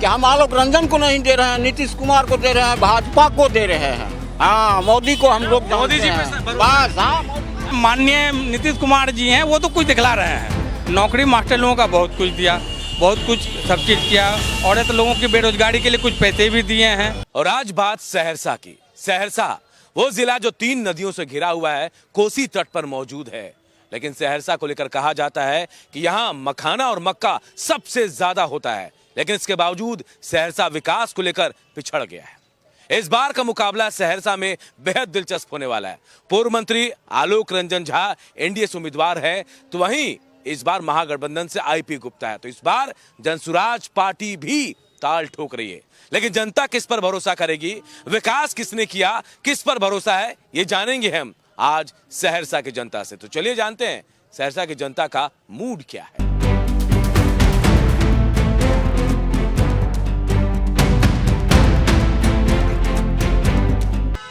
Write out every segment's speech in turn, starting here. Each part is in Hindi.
कि हम आलोक रंजन को नहीं दे रहे हैं, नीतीश कुमार को दे रहे हैं, भाजपा को दे रहे हैं। हाँ, मोदी को हम लोग मोदी जी जानते पे हैं। बस हाँ, माननीय नीतीश कुमार जी हैं, वो तो कुछ दिखला रहे हैं। नौकरी मास्टर लोगों का बहुत कुछ दिया, बहुत कुछ सब चीज किया, औरत लोगों की बेरोजगारी के लिए कुछ पैसे भी दिए हैं। और आज बात सहरसा की। सहरसा वो जिला जो 3 नदियों से घिरा हुआ है, कोसी तट पर मौजूद है। लेकिन सहरसा को लेकर कहा जाता है कि यहाँ मखाना और मक्का सबसे ज्यादा होता है, लेकिन इसके बावजूद सहरसा विकास को लेकर पिछड़ गया है। इस बार का मुकाबला सहरसा में बेहद दिलचस्प होने वाला है। पूर्व मंत्री आलोक रंजन झा एनडीए से उम्मीदवार है, तो वहीं इस बार महागठबंधन से आईपी गुप्ता है। तो इस बार जनसुराज पार्टी भी ताल ठोक रही है। लेकिन जनता किस पर भरोसा करेगी, विकास किसने किया, किस पर भरोसा है, ये जानेंगे हम आज सहरसा की जनता से। तो चलिए जानते हैं सहरसा की जनता का मूड क्या है।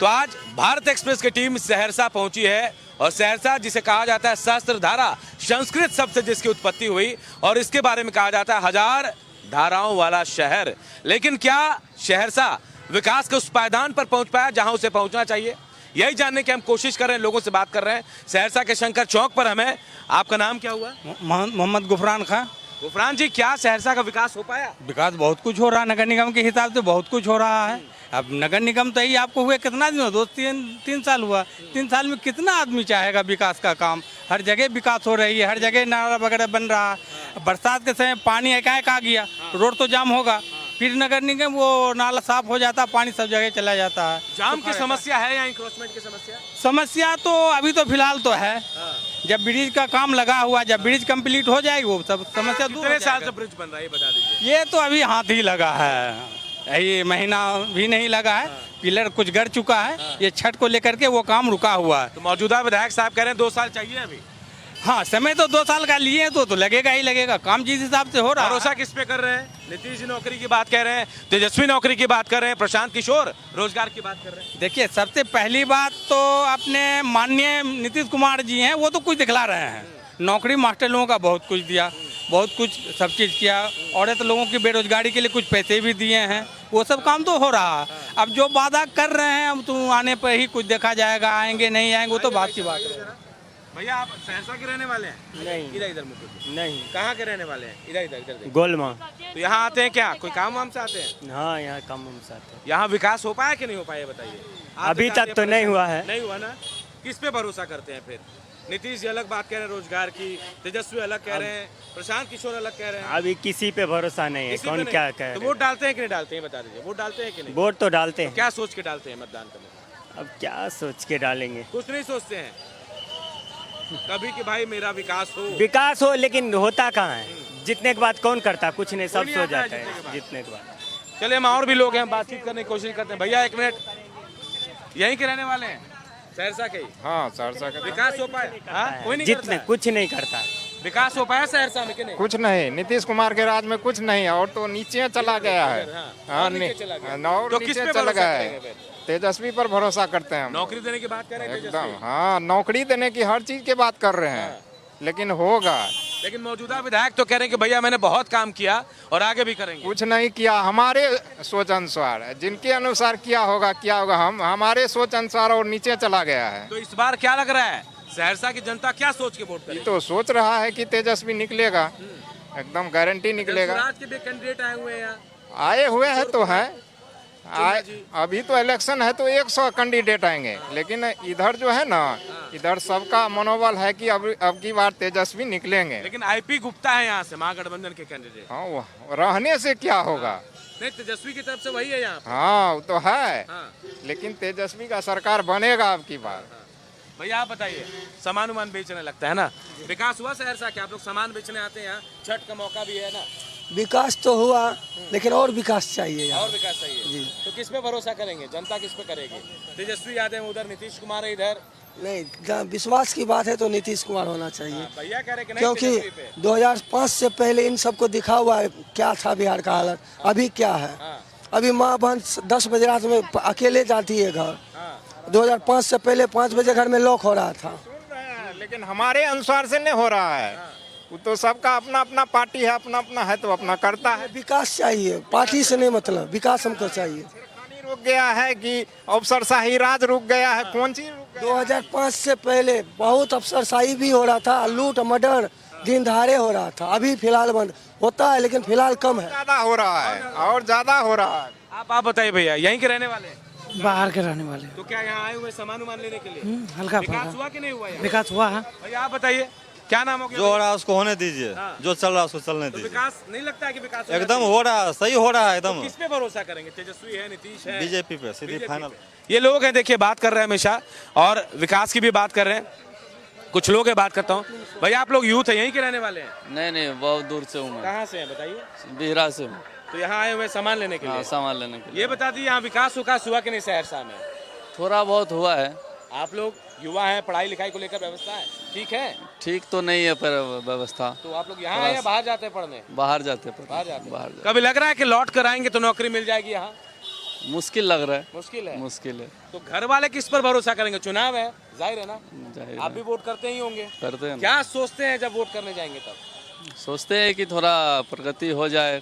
तो आज भारत एक्सप्रेस की टीम सहरसा पहुंची है, और सहरसा जिसे कहा जाता है सहस्त्रधारा, संस्कृत शब्द से जिसकी उत्पत्ति हुई, और इसके बारे में कहा जाता है 1000 धाराओं वाला शहर। लेकिन क्या सहरसा विकास के उस पायदान पर पहुंच पाया जहां उसे पहुंचना चाहिए? यही जानने की हम कोशिश कर रहे हैं, लोगों से बात कर रहे हैं। सहरसा के शंकर चौक पर हमें, आपका नाम क्या हुआ? मोहम्मद गुफरान खां। गुफरान जी, क्या सहरसा का विकास हो पाया? विकास बहुत कुछ हो रहा है, नगर निगम के हिसाब से बहुत कुछ हो रहा है। अब नगर निगम तो ही आपको हुए कितना दिन हो, 2-3 साल हुआ। 3 साल में कितना आदमी चाहेगा विकास का काम? हर जगह विकास हो रही है, हर जगह नाला वगैरह बन रहा है। बरसात के समय पानी एकाएक आ गया, रोड तो जाम होगा, फिर नगर निगम वो नाला साफ हो जाता, पानी सब जगह चला जाता है। जाम की समस्या है या इंक्रोचमेंट की समस्या? समस्या तो अभी तो फिलहाल तो है। जब ब्रिज का काम लगा हुआ, जब ब्रिज कंप्लीट हो जाएगी वो सब समस्या दूर हो कितने साल जाएगा। से ब्रिज बन रहा है ये बता दीजिए। ये तो अभी हाथ ही लगा है, ये महीना भी नहीं लगा है। पिलर कुछ गड़ चुका है, ये छठ को लेकर के वो काम रुका हुआ है। तो मौजूदा विधायक साहब कह रहे हैं 2 साल चाहिए अभी। हाँ, समय तो 2 साल का लिए तो लगेगा ही लगेगा। काम जिस हिसाब से हो रहा है। भरोसा किस पे कर रहे हैं? नीतीश जी नौकरी की बात कह रहे हैं, तेजस्वी नौकरी की बात कर रहे हैं, प्रशांत किशोर रोजगार की बात कर रहे हैं। देखिए, सबसे पहली बात तो अपने माननीय नीतीश कुमार जी हैं, वो तो कुछ दिखला रहे हैं। नौकरी मास्टर लोगों का बहुत कुछ दिया, बहुत कुछ सब चीज़ किया, औरत लोगों की बेरोजगारी के लिए कुछ पैसे भी दिए हैं। वो सब काम तो हो रहा है। अब जो वादा कर रहे हैं, अब तो आने पर ही कुछ देखा जाएगा, आएंगे नहीं आएंगे वो तो बात की बात है। भैया, आप सहरसा के रहने वाले हैं? नहीं, इधर मुझे नहीं, कहाँ के रहने वाले हैं? इधर गोलमा। तो यहाँ आते हैं क्या, कोई काम वाम से आते हैं? हाँ, यहाँ कम उम से आते हैं। यहाँ विकास हो पाया कि नहीं हो पाया, बताइए। आप अभी दिखाते तक तो हैं नहीं हुआ है। नहीं हुआ ना? किस पे भरोसा करते हैं फिर? नीतीश जी अलग बात कह रहे हैं रोजगार की, तेजस्वी अलग कह रहे हैं, प्रशांत किशोर अलग कह रहे हैं। अभी किसी पे भरोसा नहीं है, किसी पे कौन नहीं। क्या कह तो रहे वोट डालते हैं कि नहीं डालते हैं, बता दीजिए। वोट डालते हैं कि नहीं? वोट तो डालते हैं। क्या सोच के डालते हैं मतदान करने? अब क्या सोच के डालेंगे? कुछ नहीं सोचते हैं कभी कि भाई मेरा विकास हो। विकास हो, लेकिन होता कहाँ है? जितने के बाद कौन करता? कुछ नहीं, सब नहीं सो आता है जाता जीतने के है बाद। जितने के बाद। चलिए, हम और भी लोग हैं, बातचीत करने की कोशिश करते हैं। भैया, 1 मिनट, यहीं के रहने वाले हैं, सहरसा के ही? हाँ, सहरसा का विकास हो पाया? हाँ, कोई नहीं करता जितने है? कुछ नहीं करता है। विकास हो पाया सहरसा में कि नहीं? कुछ नहीं। नीतीश कुमार के राज में कुछ नहीं, और तो नीचे चला गया है। हाँ, और नीचे चला गया। और तो किस नीचे पे चला भरोसा गया करेंगे है। फिर? तेजस्वी पर भरोसा करते हैं हम। नौकरी देने की बात कर रहे हैं एकदम। तेजस्वी। हाँ, नौकरी देने की हर चीज की बात कर रहे हैं, लेकिन होगा? लेकिन मौजूदा विधायक तो कह रहे हैं कि भैया मैंने बहुत काम किया और आगे भी करेंगे। कुछ नहीं किया। हमारे सोच अनुसार, जिनके अनुसार किया होगा, क्या होगा, हम हमारे सोच अनुसार और नीचे चला गया है। तो इस बार क्या लग रहा है, सहरसा की जनता क्या सोच के वोट करेगी? तो सोच रहा है कि तेजस्वी निकलेगा, एकदम गारंटी निकलेगा। जनसुराज के भी कैंडिडेट आए हुए हैं यहाँ। आए हुए हैं तो हैं। अभी तो इलेक्शन है तो 100 कैंडिडेट आएंगे, लेकिन इधर जो है ना, इधर सबका मनोबल है कि अब की बार तेजस्वी निकलेंगे। लेकिन आईपी गुप्ता है यहाँ से, महागठबंधन के कैंडिडेट। हाँ, वो रहने से क्या होगा? नहीं, तेजस्वी की तरफ से वही है यहाँ। हाँ, वो तो है, हाँ। लेकिन तेजस्वी का सरकार बनेगा अब की बार। भैया, आप बताइए, सामान उमान बेचने लगता है ना, विकास हुआ सहरसा के? आप लोग सामान बेचने आते हैं यहाँ, छठ का मौका भी है ना। विकास तो हुआ, लेकिन और विकास चाहिए यहाँ। और विकास चाहिए जी। तो किस पे भरोसा करेंगे, जनता किस पे करेगी? तेजस्वी यादव उधर, नीतीश कुमार है इधर। नहीं, जहाँ विश्वास की बात है तो नीतीश कुमार होना चाहिए। भैया कह रहे कि नहीं क्योंकि तेजस्वी पे? 2005 से पहले इन सबको दिखा हुआ है क्या था बिहार का हालत, अभी क्या है। अभी माँ बहन 10 बजे रात में अकेले जाती है घर। 2005 से पहले 5 बजे घर में लॉक हो रहा था। लेकिन हमारे अनुसार से नहीं हो रहा है। वो तो सबका अपना अपना पार्टी है, अपना अपना है तो अपना करता है। विकास चाहिए, पार्टी से नहीं मतलब, विकास हमको चाहिए। छेड़खानी रुक गया है कि अफसरशाही राज रुक गया है, कौन चीज रुक गया? 2005 से पहले बहुत अफसरशाही भी हो रहा था, लूट मर्डर दिन दहाड़े हो रहा था। अभी फिलहाल बंद होता है, लेकिन फिलहाल कम है। ज्यादा हो रहा है और ज्यादा हो रहा है। आप बताइए भैया, यहीं के रहने वाले हैं? बाहर के रहने वाले। तो क्या यहाँ आए हुए सामान उमान लेने के लिए? हल्का विकास फुल्का हुआ कि नहीं हुआ यहाँ? विकास हुआ है। भैया आप बताइए, क्या नाम हो गया? जो हो रहा है उसको होने दीजिए, हाँ। जो चल रहा है उसको चलने तो दीजिए। विकास नहीं लगता है कि विकास होना एकदम चाहिए? हो रहा है, सही हो रहा है एकदम। तो किस पे भरोसा करेंगे? तेजस्वी है, नीतीश है, बीजेपी पे सीधी BJP फाइनल। पे। ये लोग हैं, देखिए बात कर रहे हैं हमेशा, और विकास की भी बात कर रहे हैं। कुछ लोग हैं, बात करता हूँ। भैया आप लोग यूथ है, यहीं के रहने वाले हैं? नहीं बहुत दूर से हूँ मैं, कहाँ से हैं बताइए? बिहरा से हूँ। तो यहाँ आए हुए सामान लेने के हाँ, लिए? सामान लेने के लिए। ये बता दीजिए, यहाँ विकास हुआ कि नहीं सहरसा में? थोड़ा बहुत हुआ है। आप लोग युवा हैं, पढ़ाई लिखाई को लेकर व्यवस्था है ठीक है? ठीक तो नहीं है पर व्यवस्था। तो आप लोग यहाँ आए या बाहर जाते हैं पढ़ने? बाहर जाते पर बाहर जाते हैं। बाहर जाते। कभी लग रहा है कि लौट कर आएंगे तो नौकरी मिल जाएगी यहाँ? मुश्किल लग रहा है। मुश्किल है। मुश्किल है। तो घर वाले किस पर भरोसा करेंगे? चुनाव है, जाहिर है ना, जाहिर आप है। भी वोट करते ही होंगे। करते हैं ना। क्या सोचते हैं जब वोट करने जाएंगे तब? सोचते हैं कि थोड़ा प्रगति हो जाए,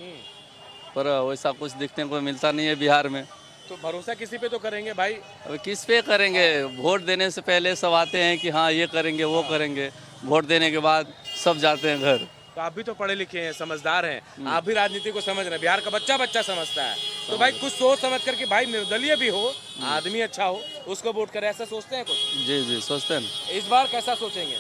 पर वैसा कुछ दिखने को मिलता नहीं है बिहार में। तो भरोसा किसी पे तो करेंगे भाई। अब किस पे करेंगे? वोट देने से पहले सब आते हैं कि हाँ ये करेंगे वो करेंगे, वोट देने के बाद सब जाते हैं घर। तो आप भी तो पढ़े लिखे हैं, समझदार हैं, आप भी राजनीति को समझ रहे हैं, बिहार का बच्चा समझता है। तो भाई कुछ सोच समझ करके, भाई निर्दलीय भी हो, आदमी अच्छा हो, उसको वोट करे, ऐसा सोचते हैं कुछ? जी सोचते हैं ना। इस बार कैसा सोचेंगे?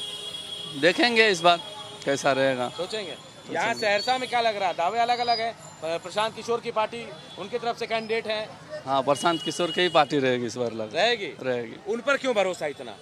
देखेंगे इस बार कैसा रहेगा। सोचेंगे। यहाँ सहरसा में क्या लग रहा है? दावे अलग अलग है। प्रशांत किशोर की पार्टी, उनकी तरफ से कैंडिडेट है। हाँ, प्रशांत किशोर की ही पार्टी रहेगी इस बार। रहेगी। उन पर क्यों भरोसा इतना?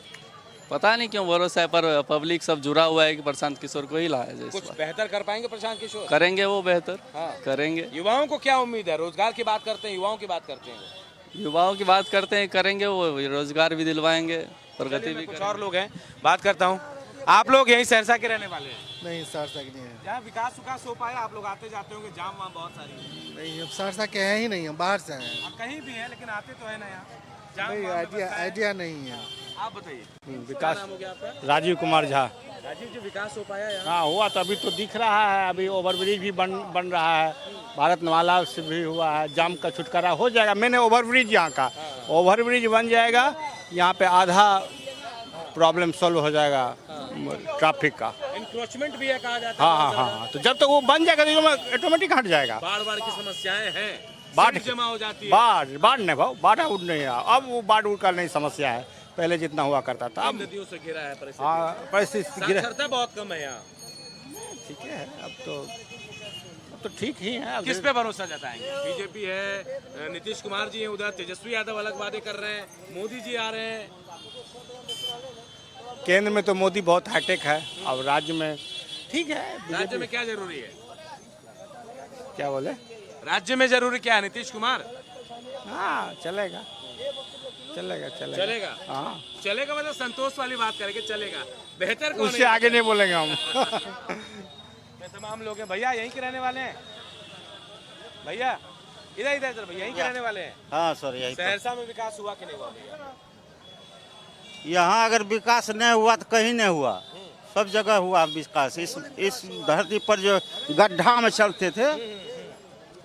पता नहीं क्यों भरोसा है, पर पब्लिक सब जुड़ा हुआ है कि प्रशांत किशोर को ही लाया जाए। कुछ बेहतर कर पाएंगे प्रशांत किशोर? करेंगे वो बेहतर। हाँ। करेंगे। युवाओं को क्या उम्मीद है? रोजगार की बात करते हैं, युवाओं की बात करते हैं। युवाओं की बात करते हैं, करेंगे वो, रोजगार भी दिलवाएंगे, प्रगति भी। कुछ और लोग हैं, बात करता हूँ। आप लोग यहीं सहरसा के रहने वाले हैं? नहीं सहरसा के नहीं है। जहाँ विकास हो पाया, आप लोग आते जाते होंगे, जाम वाम बहुत सारी। नहीं अब सहरसा के हैं ही नहीं, हम बाहर से हैं। आप कहीं भी हैं लेकिन आते तो है ना यहाँ? जाम नहीं वाम में फंसता है। आइडिया नहीं है। आप बताइए। विकास नाम हो गया आपका? राजीव कुमार झा। राजीव जी, विकास हो पाया यहाँ? हाँ हुआ तो अभी तो दिख रहा है, अभी ओवरब्रिज भी बन रहा है, भारत नवाला से भी हुआ है, जाम का छुटकारा हो जाएगा। मैंने ओवरब्रिज यहाँ का, ओवरब्रिज बन जाएगा, यहाँ पे आधा प्रॉब्लम सॉल्व हो जाएगा ट्रैफिक का। इंक्रोचमेंट भी है कहा जाता है। हाँ तो जब तक वो बन जाएगा तो ऑटोमेटिक हट जाएगा। बाढ़ की समस्याएं हैं, बाढ़ सड़क जमा हो जाती है। बाढ़ नहीं भाव, बाढ़ उड़ नहीं है अब, वो बाढ़ उड़ का नहीं समस्या है, पहले जितना हुआ करता था। तीन नदियों से घिरा है परिस्थिति। हाँ परिस्थिति गिरा, साक्षरता बहुत कम है यहाँ। ठीक है। अब तो ठीक ही है। अब किस पे भरोसा जताएंगे? बीजेपी है, नीतीश कुमार जी हैं उधर, तेजस्वी यादव अलग वादे कर रहे हैं, मोदी जी आ रहे हैं। केंद्र में तो मोदी बहुत हाईटेक है, अब राज्य में ठीक है। राज्य में क्या जरूरी है? क्या बोले? राज्य में जरूरी क्या है? नीतीश कुमार? हाँ चलेगा। चलेगा। हाँ चलेगा मतलब संतोष वाली बात करेंगे, चलेगा। बेहतर कौन उससे है? आगे नहीं बोलेंगे हम। ये तमाम लोग हैं। भैया यहीं के रहने वाले हैं? भैया इधर सर, भैया यहीं के रहने वाले हैं? हाँ सर यही। सहरसा में विकास हुआ कि नहीं हुआ भैया? यहाँ अगर विकास नहीं हुआ तो कहीं नहीं हुआ, सब जगह हुआ विकास। इस धरती पर जो गड्ढा में चलते थे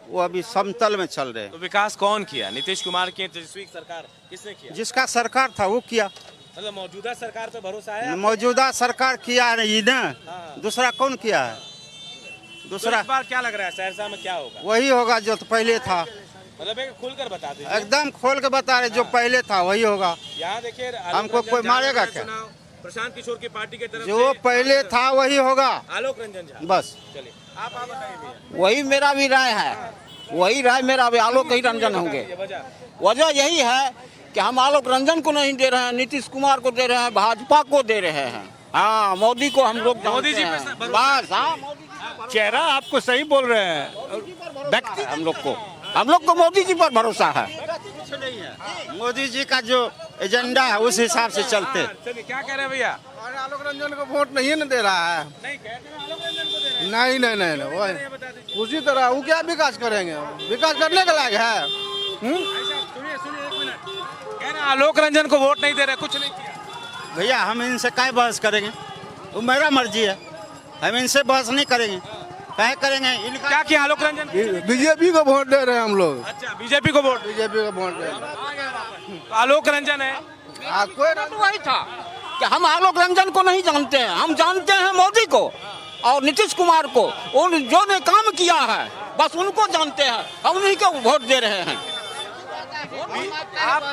वो अभी समतल में चल रहे हैं। तो विकास कौन किया? नीतीश कुमार की, तेजस्वी की सरकार, किसने किया? जिसका सरकार था वो किया। मतलब मौजूदा सरकार पे भरोसा है? मौजूदा सरकार किया नहीं ना, दूसरा कौन किया है? दूसरा इस बार क्या लग रहा है सहरसा में क्या होगा? वही होगा जो तो पहले था। मतलब एक खुलकर बता दीजिए। एकदम खोल के बता रहे, जो पहले था वही होगा। यहाँ देखिए, हमको कोई मारेगा क्या? प्रशांत किशोर की पार्टी की तरफ जो से पहले था वही होगा। आलोक रंजन झा। बस चलिए आप बताइए भैया। वही मेरा भी राय है, वही राय मेरा भी, आलोक ही रंजन होंगे। ये वजह वजह यही है कि हम आलोक रंजन को नहीं दे रहे हैं, नीतीश कुमार को दे रहे हैं, भाजपा को दे रहे हैं। हाँ मोदी को हम लोग मोदी जी पे जानते हैं। भरोसा बस हाँ मोदी जी पर चेहरा आपको सही बोल रहे हैं, व्यक्ति हम लोग को मोदी जी पर भरोसा है। कुछ नहीं है, मोदी जी का जो एजेंडा है उस हिसाब से चलते। चलिए क्या कह रहे हैं भैया? आलोक रंजन को वोट नहीं न दे रहा है। नहीं कहते हैं आलोक रंजन को दे रहे हैं। नहीं वो ये बता दीजिए। उसी तरह वो क्या विकास करेंगे? विकास करने के लायक है। भाई साहब सुनिए 1 मिनट। कह रहे हैं आलोक रंजन को वोट नहीं दे रहे, कुछ नहीं किया। भैया हम इनसे क्या बहस करेंगे, वो मेरा मर्जी है। हम इनसे बहस नहीं करेंगे, कहे करेंगे इनका क्या किया आलोक रंजन? बीजेपी को वोट दे रहे हैं हम लोग, अच्छा, बीजेपी को वोट। बीजेपी को वोट दे रहे हैं। तो आलोक रंजन है। कोई तो वही था कि हम आलोक रंजन को नहीं जानते हैं, हम जानते हैं मोदी को और नीतीश कुमार को। उन जो ने काम किया है बस उनको जानते हैं, हम उन्हीं को वोट दे रहे हैं।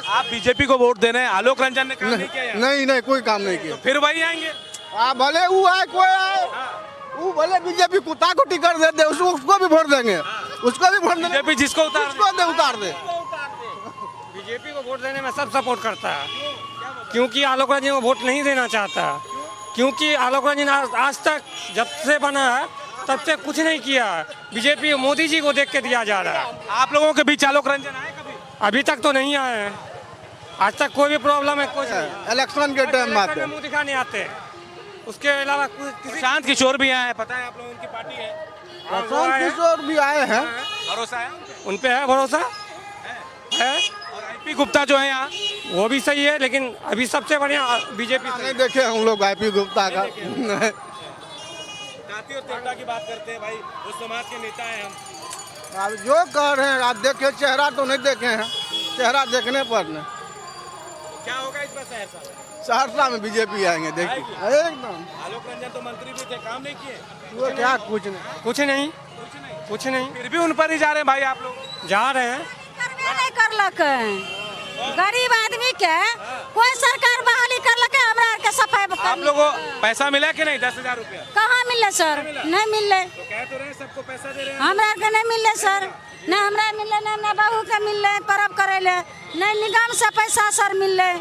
आप बीजेपी को वोट दे रहे हैं, आलोक रंजन ने काम नहीं किया यहाँ? नहीं कोई काम नहीं किया। फिर वही आएंगे? भले वो आए कोई आए, वो भले बीजेपी कुत्ता को टिकट दे दे, उसको भी वोट देंगे, उसको भी वोट देंगे। बीजेपी जिसको उतार दे। बीजेपी को वोट देने में सब सपोर्ट करता है, क्योंकि आलोक रंजन को वोट नहीं देना चाहता, क्योंकि आलोक रंजन आज तक जब से बना है तब से कुछ नहीं किया है। बीजेपी मोदी जी को देख के दिया जा रहा है। आप लोगों के बीच आलोक रंजन आए कभी? अभी तक तो नहीं आए हैं, आज तक कोई भी प्रॉब्लम है कुछ नहीं। इलेक्शन के टाइम में आते हैं। मुंह दिखाने आते, उसके अलावा किसी प्रशांत किशोर भी आए हैं, पता है आप लोगों की पार्टी है? प्रशांत किशोर भी आए हैं। भरोसा है उन पे है भरोसा है। और आईपी गुप्ता जो है यहाँ, वो भी सही है, लेकिन अभी सबसे बढ़िया बीजेपी नहीं देखे हम लोग आईपी गुप्ता का। जाति और तेवड़ा की बात करते हैं भाई, उस समाज के नेता हैं हम। अब जो कह रहे हैं आप देखे, चेहरा तो नहीं देखे हैं, चेहरा देखने पर न क्या होगा इस बार सहरसा? सहरसा में बीजेपी आएंगे, देखिए एकदम। आलोक रंजन तो मंत्री भी थे, काम नहीं किए? वो क्या कुछ नहीं। कुछ नहीं फिर भी उन पर ही जा रहे हैं भाई आप लोग। जा रहे हैं। करबे नहीं करलक, गरीब आदमी के कोई सरकार बहाली करलक, हमरा आर के सफाई आप लोगों को पैसा मिला कि नहीं? 10,000 रुपया कहाँ मिले सर? नहीं मिले, तो कह तो रहे हैं सबको पैसा दे रहे हैं। हमरा आर के नहीं मिले सर, नहीं हमरा मिले, नहीं हमरा बहू के मिले परब करे ले, नहीं निगम से पैसा सर मिले,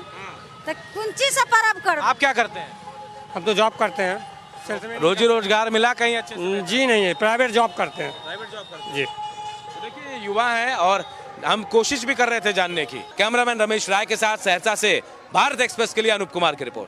तो कौन चीज से परब कर? आप क्या करते हैं? हम तो जॉब करते हैं। रोजी रोजगार मिला कहीं अच्छे से? जी नहीं है, प्राइवेट जॉब करते हैं। प्राइवेट जॉब करते हैं जी। तो देखिए युवा हैं और हम कोशिश भी कर रहे थे जानने की। कैमरामैन रमेश राय के साथ सहरसा से भारत एक्सप्रेस के लिए अनूप कुमार की रिपोर्ट।